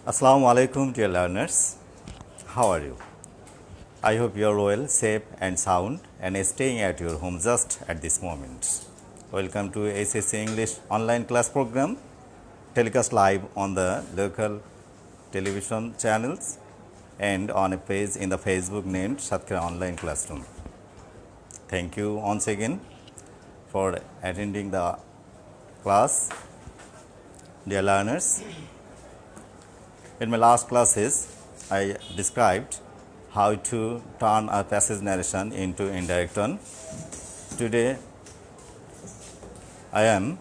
Assalamu alaikum, dear learners. How are you? I hope you are well, safe and sound and staying at your home just at this moment. Welcome to SSC English online class program, telecast live on the local television channels and on a page in the Facebook named Satkira Online Classroom. Thank you once again for attending the class, dear learners. In my last classes, I described how to turn a passage narration into indirect tone. Today, I am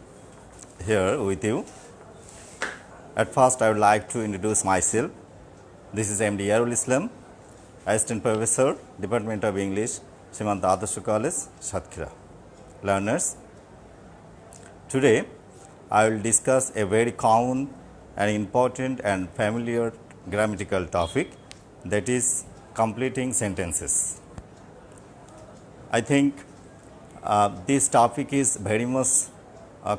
here with you. At first, I would like to introduce myself. This is MD Yarul Islam, Assistant Professor, Department of English, Srimanta Adarsh College, Satkira. Learners, today I will discuss a very common and important and familiar grammatical topic, that is completing sentences. I think this topic is very much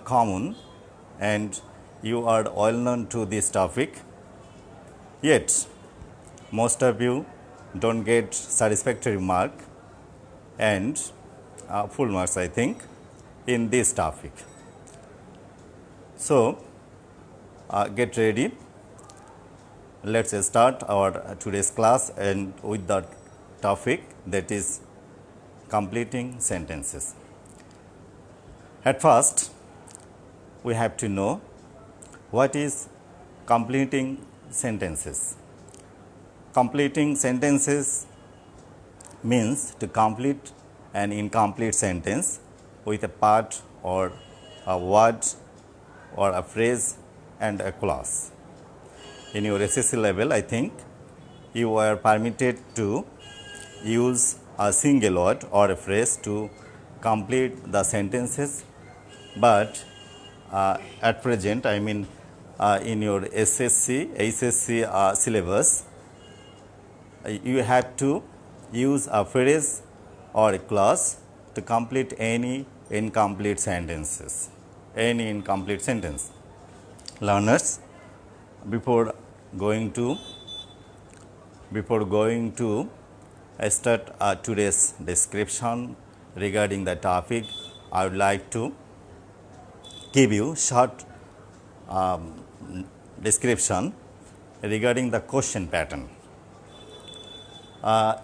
common and you are well known to this topic, yet most of you don't get satisfactory mark and full marks, I think, in this topic. So, get ready. Let's start our today's class and with the topic, that is completing sentences. At first, we have to know what is completing sentences. Completing sentences means to complete an incomplete sentence with a part or a word or a phrase and a clause. In your SSC level, I think you are permitted to use a single word or a phrase to complete the sentences, but at present, I mean in your HSC syllabus, you have to use a phrase or a clause to complete any incomplete sentences, any incomplete sentence. Learners, before going to start today's description regarding the topic, I would like to give you short description regarding the question pattern.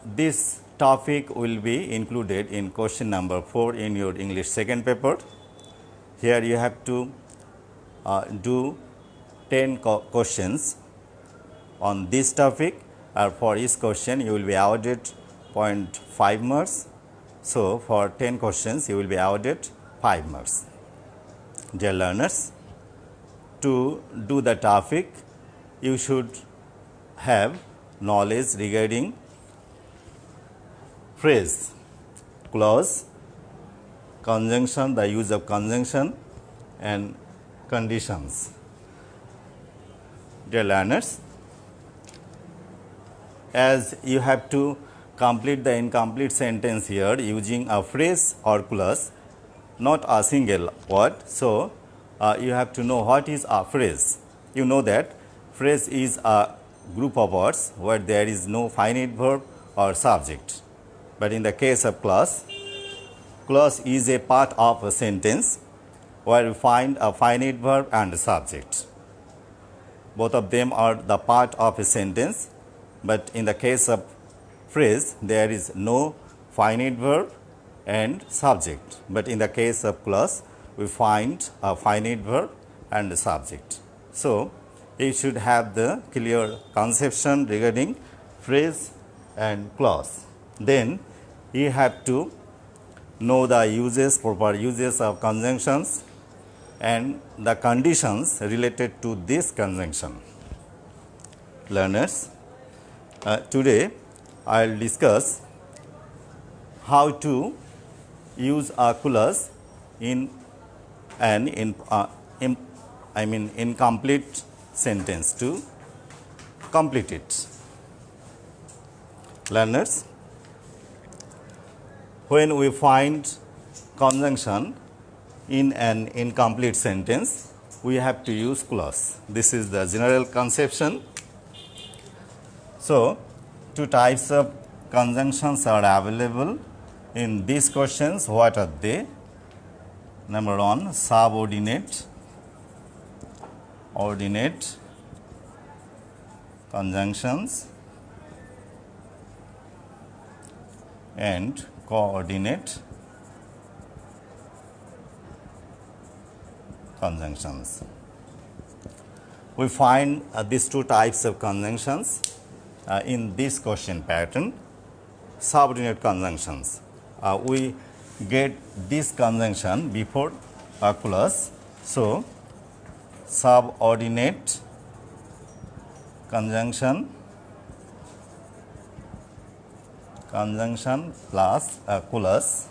This topic will be included in question number 4 in your English second paper. Here you have to do 10 questions on this topic. For each question you will be awarded 0.5 marks. So, for 10 questions you will be awarded 5 marks. Dear learners, to do the topic you should have knowledge regarding phrase, clause, conjunction, the use of conjunction and conditions. Dear learners, as you have to complete the incomplete sentence here using a phrase or clause, not a single word. So, you have to know what is a phrase. You know that phrase is a group of words where there is no finite verb or subject. But in the case of clause, clause is a part of a sentence where we find a finite verb and a subject. Both of them are the part of a sentence, but in the case of phrase, there is no finite verb and subject. But in the case of clause, we find a finite verb and a subject. So, you should have the clear conception regarding phrase and clause. Then, you have to know the uses, proper uses of conjunctions and the conditions related to this conjunction. Learners, today I will discuss how to use a clause in an incomplete sentence to complete it. Learners, when we find conjunction in an incomplete sentence, we have to use clause. This is the general conception So, two types of conjunctions are available in these questions. What are they? Number one, subordinate, ordinate conjunctions and coordinate conjunctions. We find these two types of conjunctions in this question pattern. Subordinate conjunctions. We get this conjunction before a clause. So, subordinate conjunction plus a clause.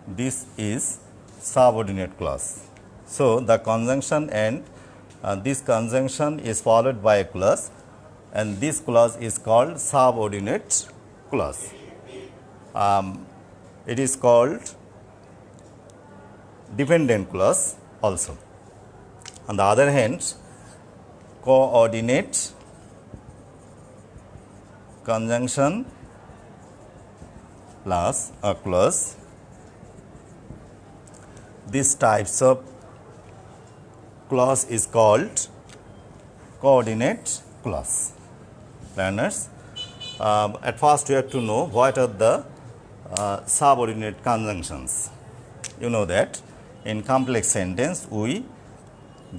This is subordinate clause. So, the conjunction and this conjunction is followed by a clause, and this clause is called subordinate clause. It is called dependent clause also. On the other hand, coordinate conjunction plus a clause. These types of clause is called coordinate clause. Learners, at first you have to know what are the subordinate conjunctions. You know that in complex sentence we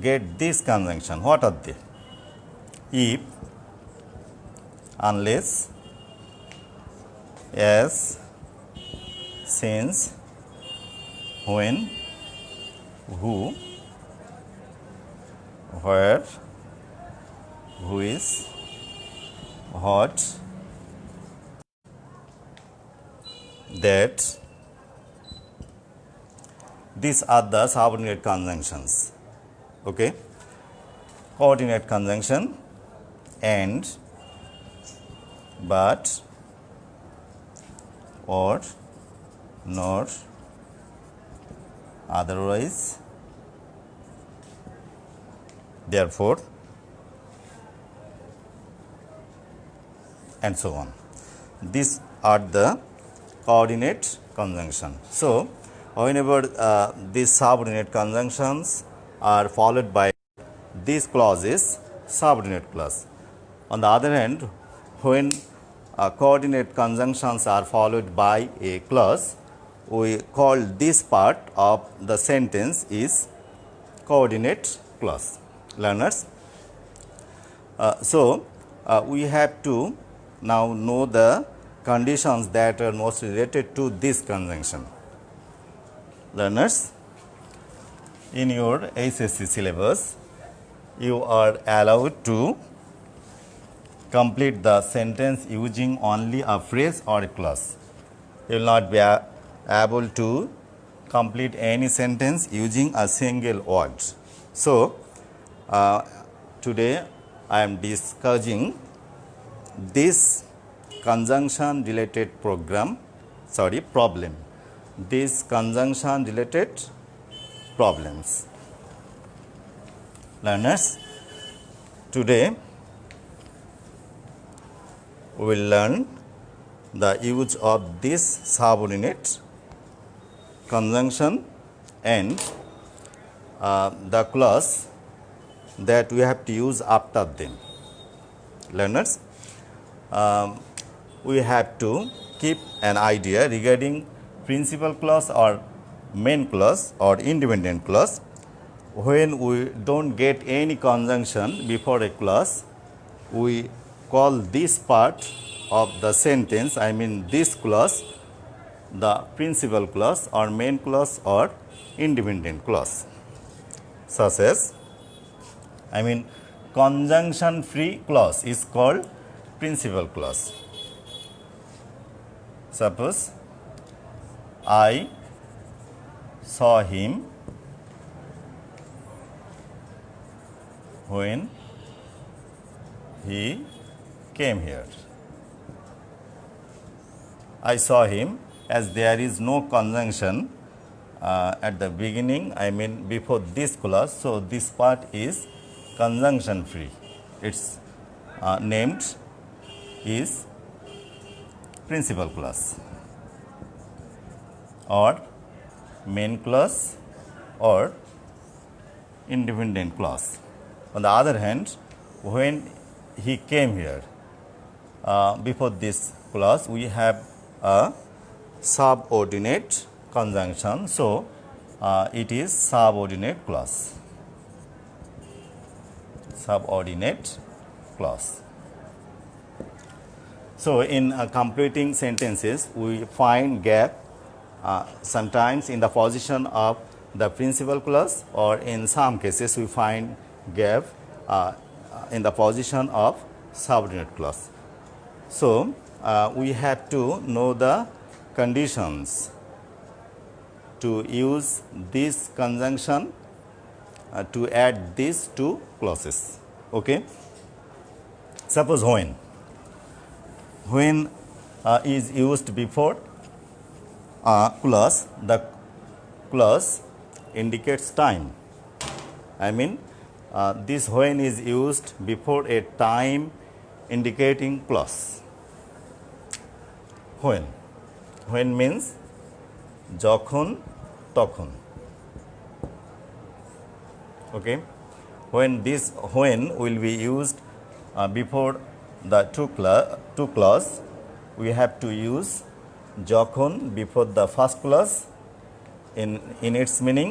get this conjunction. What are they? If, unless, as, since, when, who, where, which, what, that. These are the subordinate conjunctions. Okay. Coordinate conjunction and, but, or, nor, otherwise, therefore, and so on. These are the coordinate conjunction. So, whenever these subordinate conjunctions are followed by these clauses, subordinate clause. On the other hand, when coordinate conjunctions are followed by a clause, we call this part of the sentence is coordinate clause. Learners, we have to now know the conditions that are most related to this conjunction. Learners, in your SSC syllabus, you are allowed to complete the sentence using only a phrase or a clause. You will not be able to complete any sentence using a single word. So, today I am discussing this conjunction related problem. These conjunction related problems. Learners, today we will learn the use of this subordinate conjunction and the clause that we have to use after them. Learners, we have to keep an idea regarding principal clause or main clause or independent clause. When we don't get any conjunction before a clause, we call this part of the sentence, I mean this clause, the principal clause or main clause or independent clause. Such as, conjunction free clause is called principal clause. Suppose, I saw him when he came here. I saw him, as there is no conjunction at the beginning, before this clause, so this part is conjunction free. It's named is principal class or main class or independent class. On the other hand, when he came here, before this clause we have a subordinate conjunction, so it is subordinate clause. Subordinate clause. So in completing sentences we find gap sometimes in the position of the principal clause, or in some cases we find gap in the position of subordinate clause. So we have to know the conditions to use this conjunction to add these two clauses. Okay. Suppose when is used before a clause, the clause indicates time. I mean, this when is used before a time indicating clause. When means যখন তখন. Okay. When this when will be used before the two clause, we have to use যখন before the first clause in its meaning,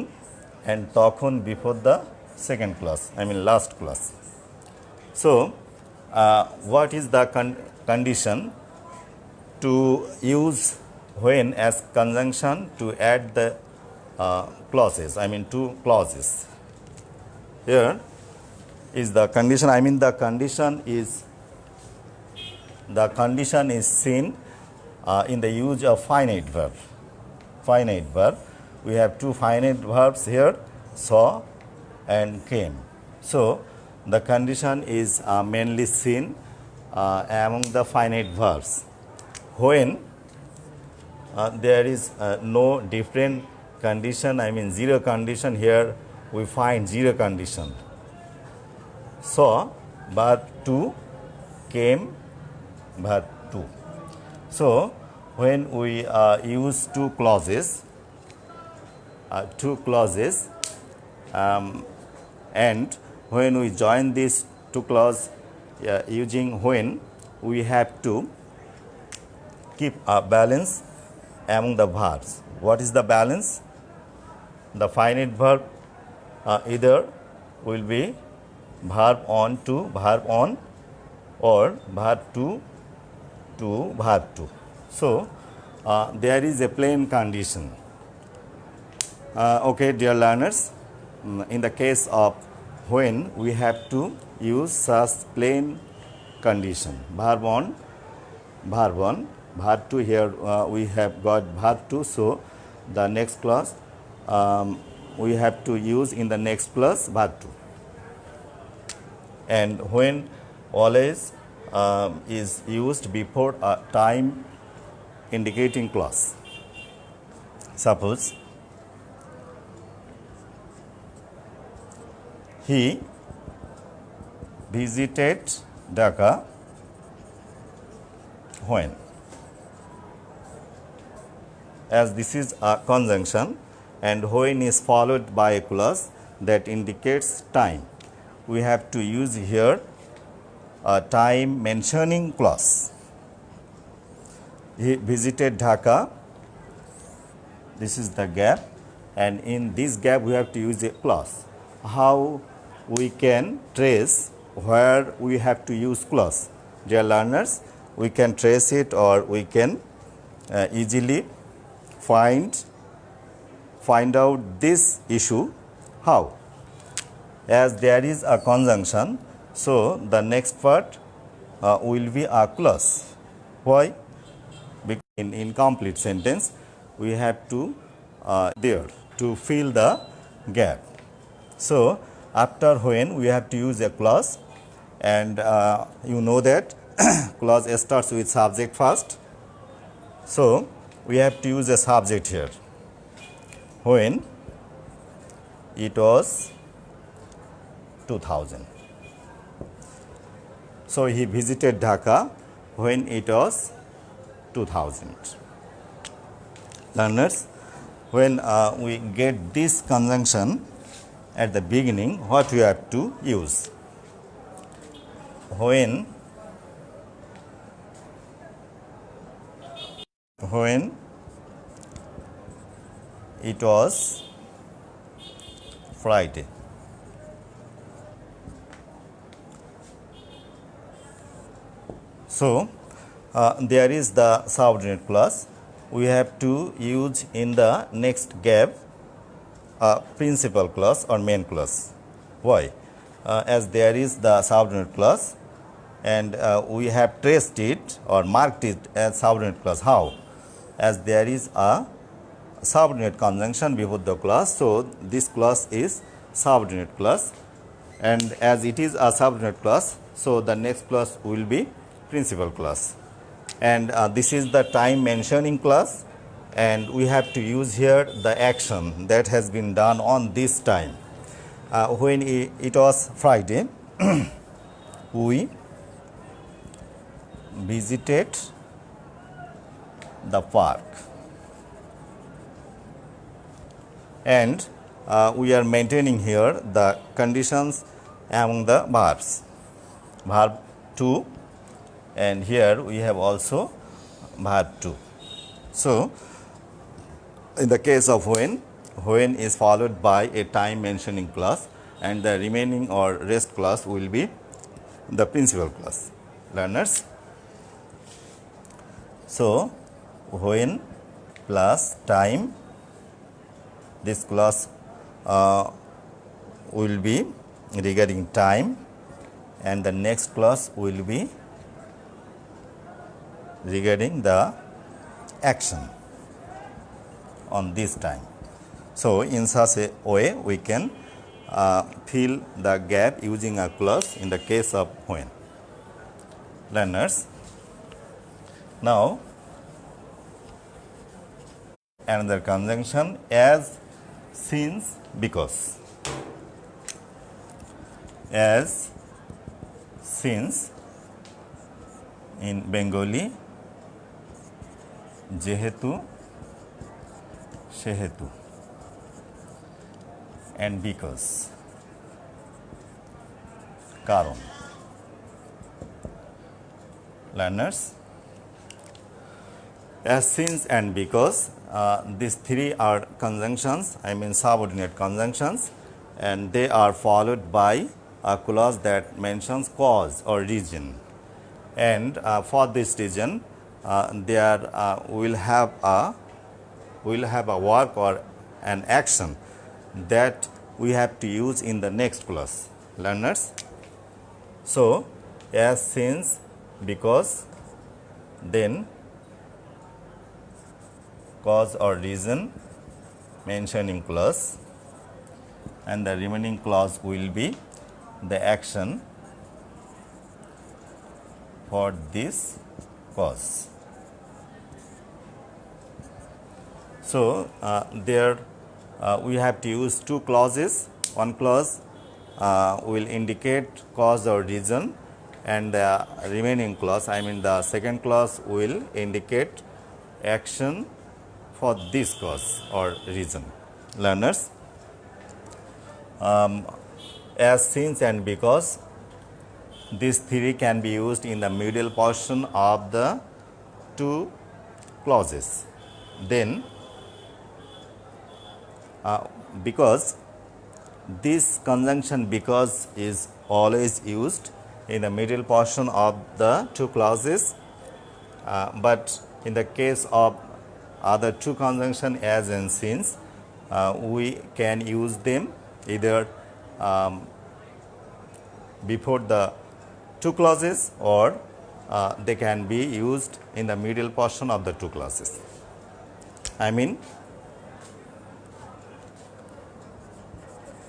and তখন before the second clause, I mean last clause. So what is the condition to use when as conjunction to add the clauses, I mean two clauses? Here is the condition, I mean the condition is seen in the use of finite verb. Finite verb, we have two finite verbs here, saw and came. So the condition is mainly seen among the finite verbs. When there is no different condition, I mean zero condition, here we find zero condition. Saw, verb 2, came, verb 2. So when we use two clauses, and when we join these two clauses using when, we have to keep a balance among the verbs. What is the balance? The finite verb either will be verb on to verb on, or verb to verb to. So there is a plain condition. Okay, dear learners, in the case of when, we have to use such plain condition. Verb on, verb 2, here we have got verb 2, so the next clause we have to use in the next clause verb 2. And when always is used before a time indicating clause. Suppose he visited Dhaka when. As this is a conjunction and when is followed by a clause that indicates time, we have to use here a time mentioning clause. He visited Dhaka, this is the gap, and in this gap we have to use a clause. How we can trace where we have to use clause? Dear learners, we can trace it, or we can easily find out this issue. How? As there is a conjunction, so the next part will be a clause. Why? Because in incomplete sentence we have to there to fill the gap. So after when, we have to use a clause, and you know that clause starts with subject first. So we have to use a subject here. When it was 2000. So he visited Dhaka when it was 2000. Learners, when we get this conjunction at the beginning, what we have to use? When it was Friday. So there is the subordinate clause. We have to use in the next gap principal clause or main clause. Why? As there is the subordinate clause and we have traced it or marked it as subordinate clause. How? As there is a subordinate conjunction before the clause, so this clause is subordinate clause, and as it is a subordinate clause, so the next clause will be principal clause. And this is the time mentioning clause, and we have to use here the action that has been done on this time. When it was Friday, we visited the park, and we are maintaining here the conditions among the verbs. Verb to, and here we have also verb to. So in the case of when is followed by a time mentioning clause, and the remaining or rest clause will be the principal clause. Learners, so when plus time, this clause will be regarding time, and the next clause will be regarding the action on this time. So in such a way we can fill the gap using a clause in the case of when. Learners, now another conjunction as, since, because. As, since, in Bengali jehetu, shehetu, and because, karon. Learners, as, since, and because, these three are conjunctions, I mean subordinate conjunctions, and they are followed by a clause that mentions cause or reason. And for this reason, there will have a work or an action that we have to use in the next clause. Learners, so as, since, because, then cause or reason mentioning clause, and the remaining clause will be the action for this cause. So there we have to use two clauses. One clause will indicate cause or reason, and the remaining clause, I mean the second clause, will indicate action for this cause or reason. Learners, as, since, and because, these three can be used in the middle portion of the two clauses. Then because this conjunction because is always used in the middle portion of the two clauses, but in the case of other two conjunction as and since, we can use them either before the two clauses, or they can be used in the middle portion of the two clauses. I mean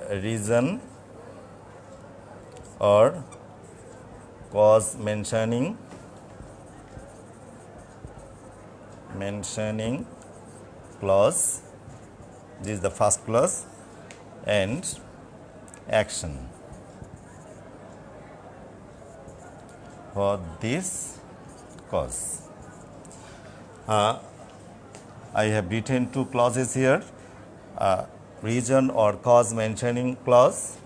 reason or cause mentioning clause, this is the first clause, and action for this cause. I have written two clauses here, reason or cause mentioning clause,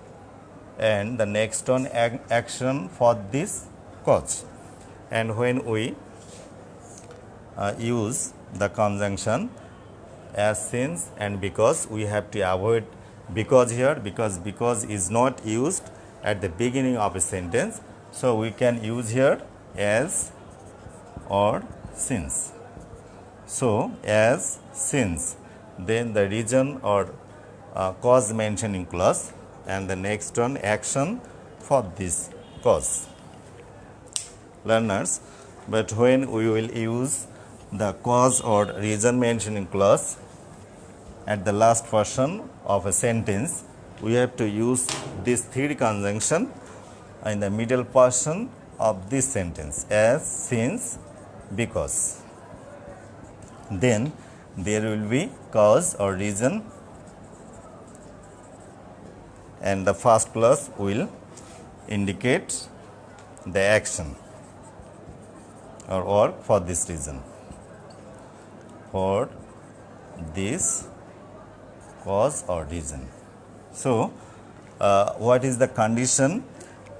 and the next one action for this cause. And when we use the conjunction as, since and because, we have to avoid because here, because is not used at the beginning of a sentence. So we can use here as or since. So as, since, then the reason or cause mentioning clause, and the next one action for this cause. Learners, but when we will use the cause or reason mentioning clause at the last portion of a sentence, we have to use this three conjunction in the middle portion of this sentence, as, since, because. Then there will be cause or reason, and the first clause will indicate the action or work for this reason, for this cause or reason. So, what is the condition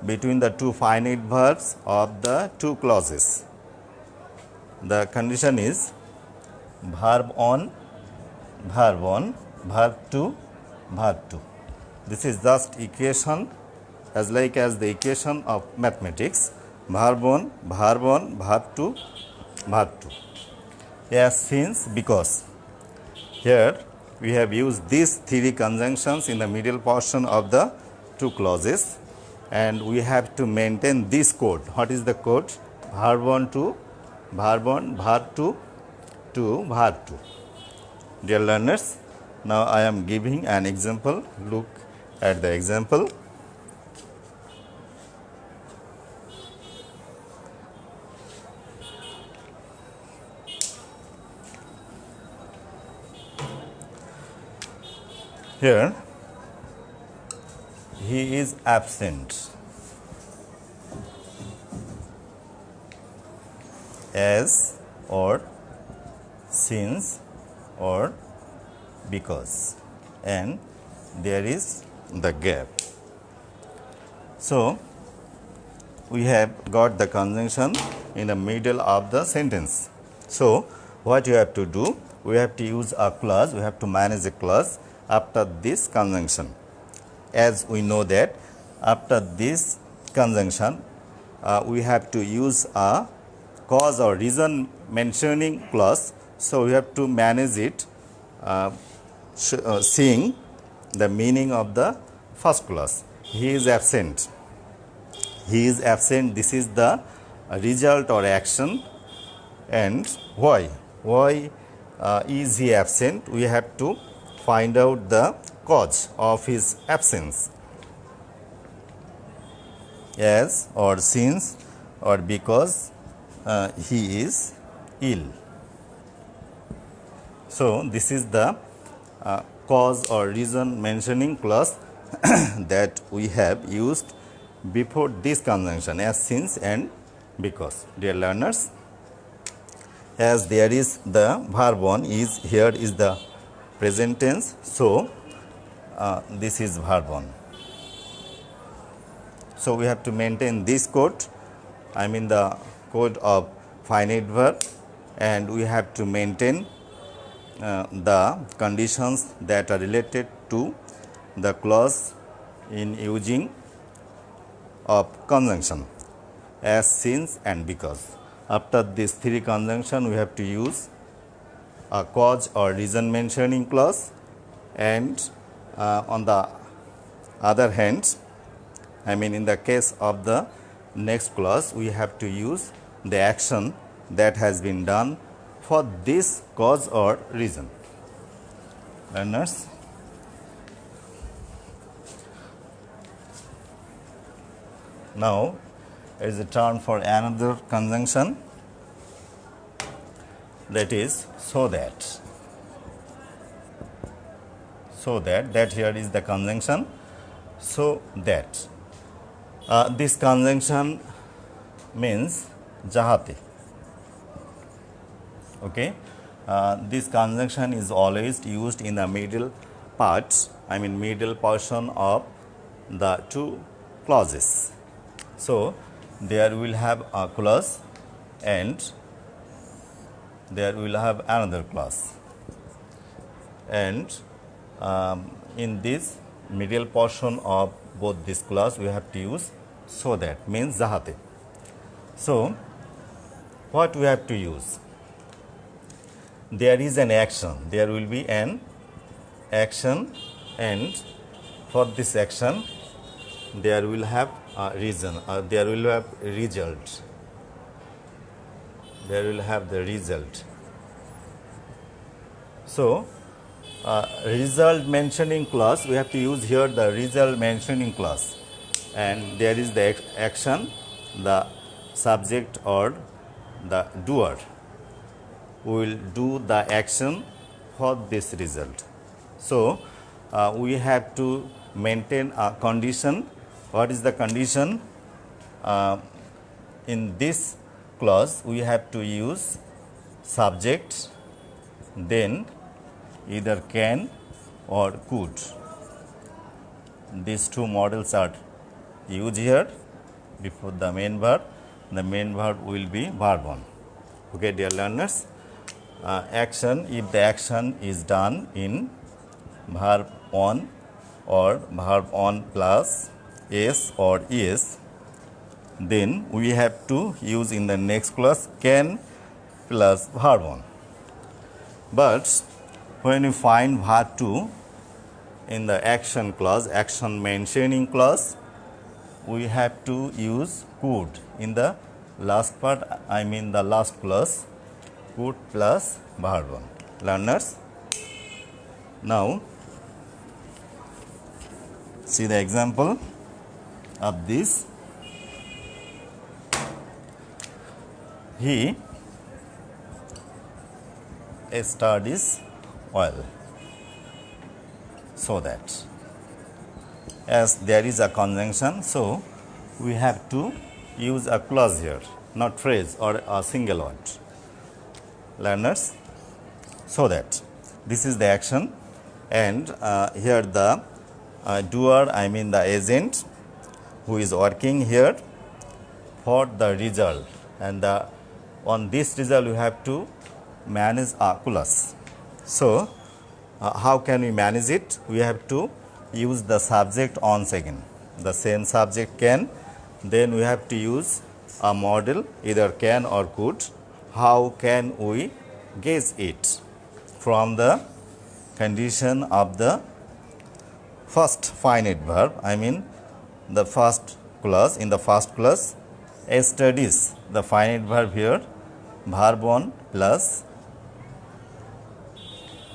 between the two finite verbs of the two clauses? The condition is verb 1, verb 1, verb 2, verb 2. This is just equation as like as the equation of mathematics. Verb 1, verb 1, verb 2, verb 2. Yes, since, because. Here we have used these three conjunctions in the middle portion of the two clauses, and we have to maintain this code. What is the code? Verb 1 to verb 1, verb 2 to verb 2. Dear learners, now I am giving an example. Look at the example. Here, he is absent. As or since or because, and there is the gap. So, we have got the conjunction in the middle of the sentence. So, what you have to do? We have to use a clause, we have to manage a clause after this conjunction. As we know that after this conjunction, we have to use a cause or reason mentioning clause. So, we have to manage it seeing the meaning of the first clause. He is absent. He is absent. This is the result or action. And why? Why is he absent? We have to find out the cause of his absence. As or since or because he is ill. So, this is the cause or reason mentioning clause that we have used before this conjunction, as, since and because. Dear learners, as there is the verb 1 is here is the present tense. So, this is verb 1. So, we have to maintain this code, I mean the code of finite verb, and we have to maintain the conditions that are related to the clause in using of conjunction, as, since and because. After these three conjunction, we have to use a cause or reason mentioning clause, and on the other hand, I mean in the case of the next clause, we have to use the action that has been done for this cause or reason. Learners, now it is a turn for another conjunction, that is so that. So that here is the conjunction, so that. This conjunction means jahate. Okay, this conjunction is always used in the middle part, I mean middle portion of the two clauses. So there will have a clause and there will have another clause, and in this middle portion of both this clause we have to use so that, means jahate. So what we have to use? There is an action, there will be an action, and for this action there will have a reason, there will have result, there will have the result. So result mentioning clause, we have to use here the result mentioning clause, and there is the action, the subject or the doer will do the action for this result. So we have to maintain a condition. What is the condition? In this clause we have to use subject, then either can or could. These two models are used here before the main verb. The main verb will be verb 1. Okay, dear learners, action, if the action is done in verb 1 or verb 1 plus s or es, then we have to use in the next clause can plus verb 1. But when we find verb 2 in the action clause, action mentioning clause, we have to use could in the last part, I mean the last clause, could plus verb 1. Learners, now see the example of this. He studies well, so that, as there is a conjunction, so we have to use a clause here, not phrase or a single word. Learners, so that this is the action, and here the doer, I mean the agent who is working here for the result, and on this result we have to manage a clause. So how can we manage it? We have to use the subject once again, the same subject can, then we have to use a model, either can or could. How can we guess it? From the condition of the first finite verb, I mean the first clause. In the first clause, studies, the finite verb here, verb 1 plus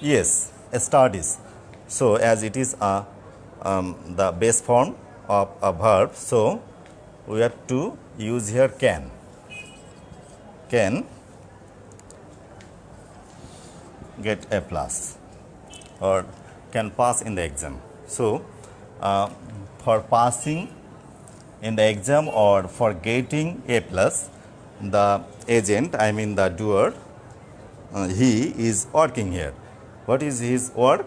yes, studies. So as it is the base form of a verb, so we have to use here can get a plus or can pass in the exam. So for passing in the exam or for getting a plus, the agent, I mean the doer, he is working here. What is his work?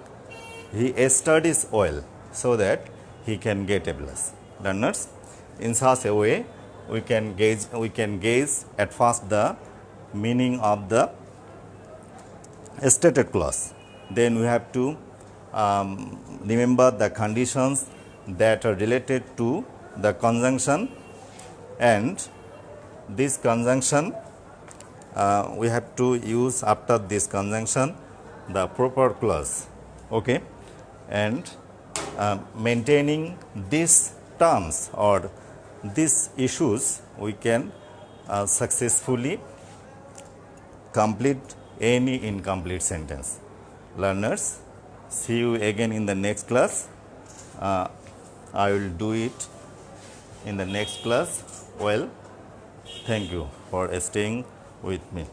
He studies well so that he can get a plus. Learners, in such a way we can gauge at first the meaning of the stated clause. Then we have to remember the conditions that are related to the conjunction, and this conjunction we have to use after this conjunction the proper clause. Okay, and maintaining these terms or these issues, we can successfully complete any incomplete sentence. Learners, see you again in the next class. I will do it in the next class. Well, thank you for staying with me.